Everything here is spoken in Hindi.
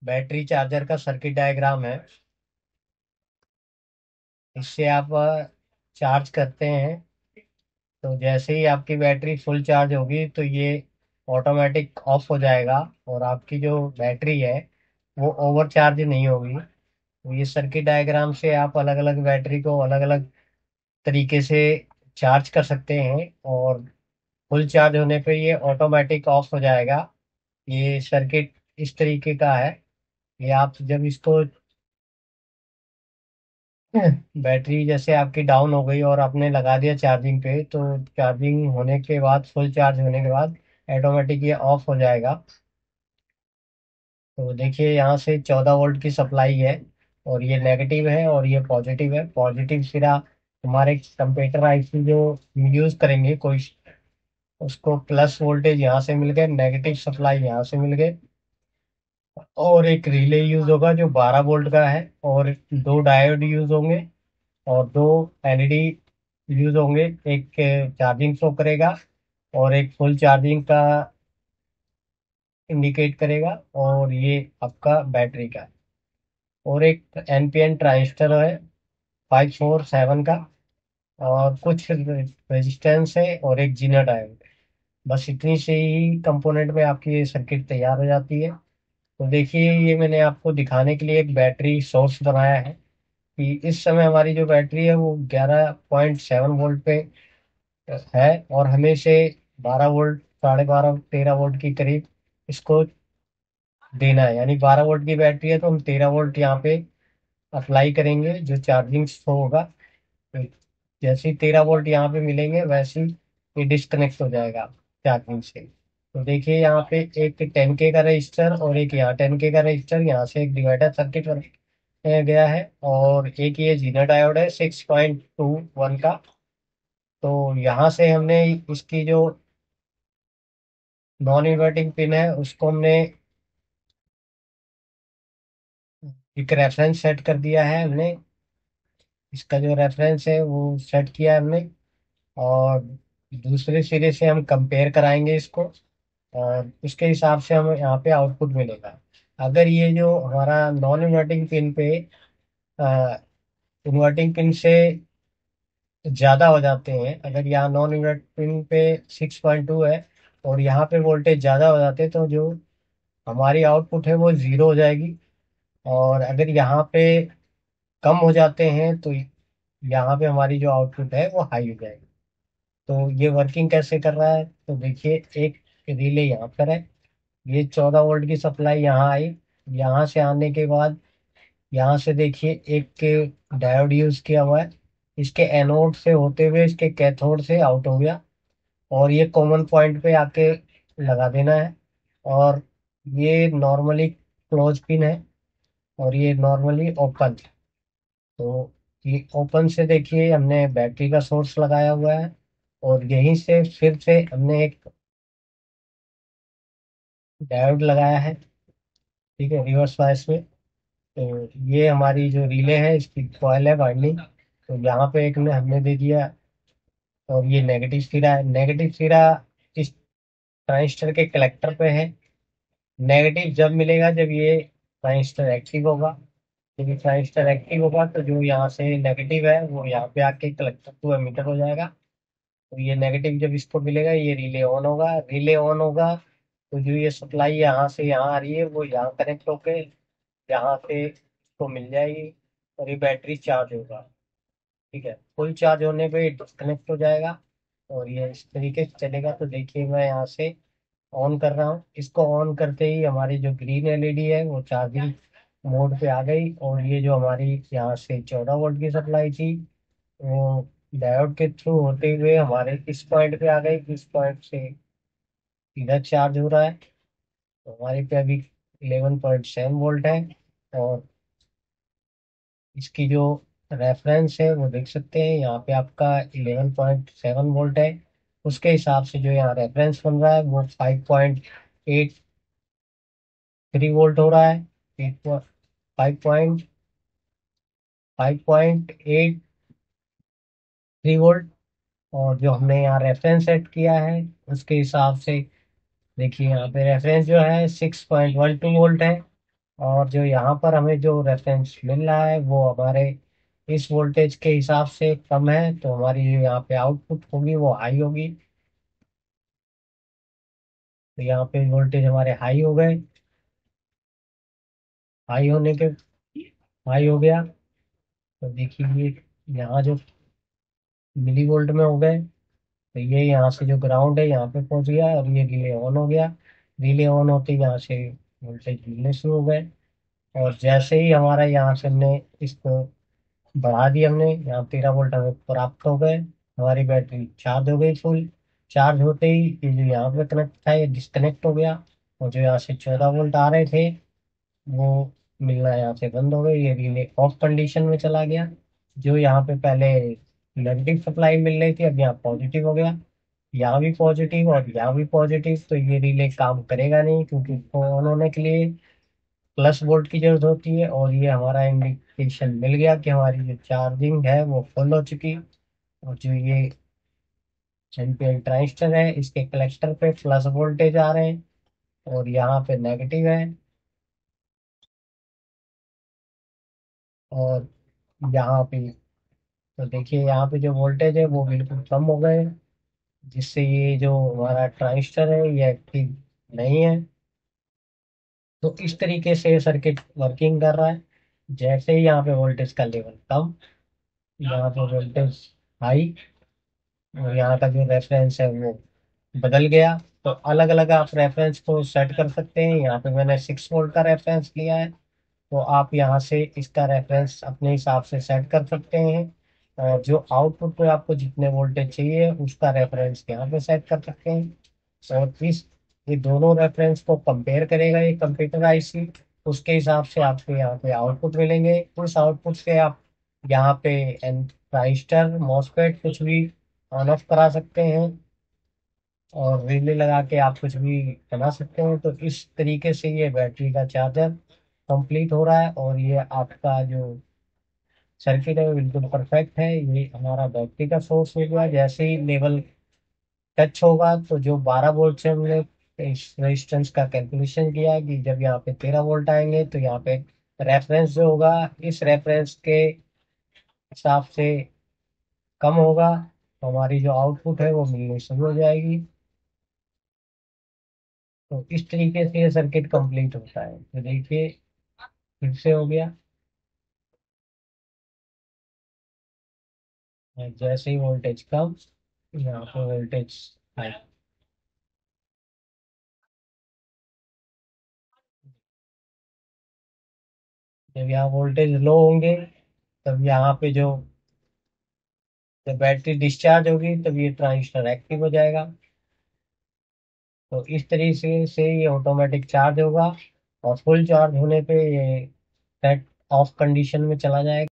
बैटरी चार्जर का सर्किट डायग्राम है। इससे आप चार्ज करते हैं तो जैसे ही आपकी बैटरी फुल चार्ज होगी तो ये ऑटोमेटिक ऑफ हो जाएगा और आपकी जो बैटरी है वो ओवर चार्ज नहीं होगी। तो ये सर्किट डायग्राम से आप अलग अलग बैटरी को अलग अलग तरीके से चार्ज कर सकते हैं और फुल चार्ज होने पे ये ऑटोमेटिक ऑफ हो जाएगा। ये सर्किट इस तरीके का है। ये आप जब इसको बैटरी जैसे आपकी डाउन हो गई और आपने लगा दिया चार्जिंग पे तो चार्जिंग होने के बाद फुल चार्ज होने के बाद ऑटोमेटिक ये ऑफ हो जाएगा। तो देखिए यहाँ से 14 वोल्ट की सप्लाई है और ये नेगेटिव है और ये पॉजिटिव है। पॉजिटिव सिरा हमारे कंप्यूटर आईसी जो यूज करेंगे कोई उसको प्लस वोल्टेज यहाँ से मिल गए, नेगेटिव सप्लाई यहाँ से मिल गए और एक रिले यूज होगा जो 12 वोल्ट का है और दो डायोड यूज होंगे और दो एलईडी यूज होंगे। एक चार्जिंग शो करेगा और एक फुल चार्जिंग का इंडिकेट करेगा और ये आपका बैटरी का और एक एनपीएन ट्रांजिस्टर है 547 का और कुछ रेजिस्टेंस है और एक जीना डायोड है। बस इतनी से ही कंपोनेंट में आपकी ये सर्किट तैयार हो जाती है। तो देखिए ये मैंने आपको दिखाने के लिए एक बैटरी सोर्स बनाया है कि इस समय हमारी जो बैटरी है वो 11.7 वोल्ट पे है और हमें से 12 वोल्ट, 12.5, 13 वोल्ट की करीब इसको देना है। यानी 12 वोल्ट की बैटरी है तो हम 13 वोल्ट यहाँ पे अप्लाई करेंगे जो चार्जिंग होगा। तो जैसे ही 13 वोल्ट यहाँ पे मिलेंगे वैसे ही ये डिस्कनेक्ट हो जाएगा चार्जिंग से। तो देखिए यहाँ पे एक 10K का रजिस्टर और एक यहाँ 10K का रजिस्टर, यहाँ से एक डिवाइडर सर्किट बनाया गया है और एक ये जीना डायोड है 6.21 का। तो यहाँ से हमने इसकी जो नॉन इन्वर्टिंग पिन है उसको हमने एक रेफरेंस सेट कर दिया है हमने। इसका जो रेफरेंस है वो सेट किया है हमने और दूसरे सिरे से हम कंपेयर कराएंगे इसको और उसके हिसाब से हमें यहाँ पे आउटपुट मिलेगा। अगर ये जो हमारा नॉन इन्वर्टिंग पिन पे इन्वर्टिंग पिन से ज़्यादा हो जाते हैं, अगर यहाँ नॉन इन्वर्टिंग पिन पे 6.2 है और यहाँ पे वोल्टेज ज़्यादा हो जाते हैं तो जो हमारी आउटपुट है वो ज़ीरो हो जाएगी। और अगर यहाँ पे कम हो जाते हैं तो यहाँ पे हमारी जो आउटपुट है वो हाई हो जाएगी। तो ये वर्किंग कैसे कर रहा है तो देखिए एक रिले यहाँ पर है, ये 14 वोल्ट की सप्लाई यहाँ आई, यहाँ से आने के बाद यहाँ से देखिए एक डायोड यूज किया हुआ है, इसके एनोड से होते हुए इसके कैथोड से आउट हो गया और ये कॉमन पॉइंट पे आके लगा देना है। और ये नॉर्मली क्लोज पिन है और ये नॉर्मली ओपन। तो ये ओपन से देखिए हमने बैटरी का सोर्स लगाया हुआ है और यहीं से फिर से हमने एक डायोड लगाया है, ठीक है, रिवर्स बायस में। तो ये हमारी जो रिले है इसकी कॉइल है वाइंडिंग, तो यहाँ पे एक ने हमने दे दिया और ये नेगेटिव सिरा है। नेगेटिव सिरा इस ट्रांजिस्टर के कलेक्टर पे है। नेगेटिव जब मिलेगा जब ये ट्रांजिस्टर एक्टिव होगा। जब ये ट्रांजिस्टर एक्टिव होगा तो जो यहाँ से नेगेटिव है वो यहाँ पे आके कलेक्टर टू एमीटर हो जाएगा। तो ये नेगेटिव जब इसको मिलेगा ये रिले ऑन होगा, रिले ऑन होगा तो जो ये सप्लाई यहाँ से यहाँ आ रही है वो यहाँ कनेक्ट होके यहाँ से इसको मिल जाएगी और ये बैटरी चार्ज होगा। ठीक है, फुल चार्ज होने पे डिस्कनेक्ट हो जाएगा और ये इस तरीके से चलेगा। तो देखिए मैं यहाँ से ऑन कर रहा हूँ, इसको ऑन करते ही हमारी जो ग्रीन एलईडी है वो चार्जिंग मोड पे आ गई और ये जो हमारी यहाँ से 14 वोल्ट की सप्लाई थी वो डायोड के थ्रू होते हुए हमारे इस पॉइंट पे आ गई। इस पॉइंट से सीधा चार्ज हो रहा है। तो हमारे पे अभी 11.7 वोल्ट है और इसकी जो रेफरेंस है वो देख सकते हैं यहाँ पे आपका 11.7 वोल्ट है। उसके हिसाब से जो यहाँ रेफरेंस बन रहा है वो 5.83 वोल्ट हो रहा है। 5.83 वोल्ट। और जो हमने यहाँ रेफरेंस सेट किया है उसके हिसाब से देखिए यहाँ पे रेफरेंस जो है 6.12 वोल्ट है और जो यहाँ पर हमें जो रेफरेंस मिल रहा है वो हमारे इस वोल्टेज के हिसाब से कम है, तो हमारी जो यहाँ पे आउटपुट होगी वो हाई होगी। तो यहाँ पे वोल्टेज हमारे हाई हो गए। हाई होने के हाई हो गया तो देखिए ये यहाँ जो मिली वोल्ट में हो गए, तो ये यहाँ से जो ग्राउंड है यहाँ पे पहुंच गया और ये रिले ऑन हो गया। रिले ऑन होते ही यहाँ से वोल्टेज मिलने शुरू हो गए। और जैसे ही हमारा यहाँ से हमने इसको बढ़ा दिया, हमने यहाँ 13 वोल्ट हमें प्राप्त हो गए। हमारी बैटरी चार्ज हो गई फुल। चार्ज होते ही ये जो यहाँ पे कनेक्ट था ये डिस्कनेक्ट हो गया, और जो यहाँ से 14 वोल्ट आ रहे थे वो मिलना यहाँ से बंद हो गई। ये रिले ऑफ कंडीशन में चला गया। जो यहाँ पे पहले नेगेटिव सप्लाई मिल रही थी अब यहाँ पॉजिटिव हो गया। यहाँ भी पॉजिटिव और यहाँ भी पॉजिटिव, तो ये रिले काम करेगा नहीं, क्योंकि इसको ऑन होने के लिए प्लस वोल्ट की जरूरत होती है। और ये हमारा इंडिकेशन मिल गया कि हमारी जो चार्जिंग है वो फुल हो चुकी। और जो ये एनपीएन ट्रांजिस्टर है इसके कलेक्टर पे प्लस वोल्टेज आ रहे हैं और यहाँ पे नेगेटिव है। और यहाँ पे तो देखिए यहाँ पे जो वोल्टेज है वो बिल्कुल कम हो गए, जिससे ये जो हमारा ट्रांजिस्टर है ये एक्टिव नहीं है। तो इस तरीके से सर्किट वर्किंग कर रहा है। जैसे ही यहाँ पे वोल्टेज का लेवल कम, यहाँ पे वोल्टेज हाई, और यहाँ का जो रेफरेंस है वो बदल गया। तो अलग अलग आप रेफरेंस को सेट कर सकते हैं। यहाँ पे मैंने 6 वोल्ट का रेफरेंस लिया है, तो आप यहाँ से इसका रेफरेंस अपने हिसाब से सेट कर सकते हैं। और जो आउटपुट पे आपको जितने वोल्टेज चाहिए उसका रेफरेंस यहाँ पे सेट कर सकते हैं। और इस ये दोनों रेफरेंस को कंपेयर करेगा ये कंप्यूटर आईसी। उसके हिसाब से आपको यहाँ पे आउटपुट मिलेंगे। उस आउटपुट से आप यहाँ पे ट्रांजिस्टर मॉसफेट कुछ भी ऑन ऑफ करा सकते हैं, और रिले लगा के आप कुछ भी बना सकते हैं। तो इस तरीके से ये बैटरी का चार्जर कंप्लीट हो रहा है। और ये आपका जो सर्किट है वो बिल्कुल परफेक्ट है। ये हमारा बैटरी का सोर्स हो गया। जैसे ही लेवल टच होगा तो जो 12 वोल्ट से हमने इस रेजिस्टेंस का कैलकुलेशन किया कि जब यहाँ पे 13 वोल्ट आएंगे तो यहाँ पे रेफरेंस जो होगा इस रेफरेंस के हिसाब से कम होगा, तो हमारी जो आउटपुट है वो मिलनी शुरू हो जाएगी। तो इस तरीके से ये सर्किट कंप्लीट होता है। तो देखिए फिर से हो गया। जैसे ही वोल्टेज कम, यहाँ पे वोल्टेज हाई। जब यहाँ वोल्टेज लो होंगे तब यहाँ पे जो जब बैटरी डिस्चार्ज होगी तब ये ट्रांजिस्टर एक्टिव हो जाएगा। तो इस तरीके से ये ऑटोमेटिक चार्ज होगा, और फुल चार्ज होने पे ये सेट ऑफ कंडीशन में चला जाएगा।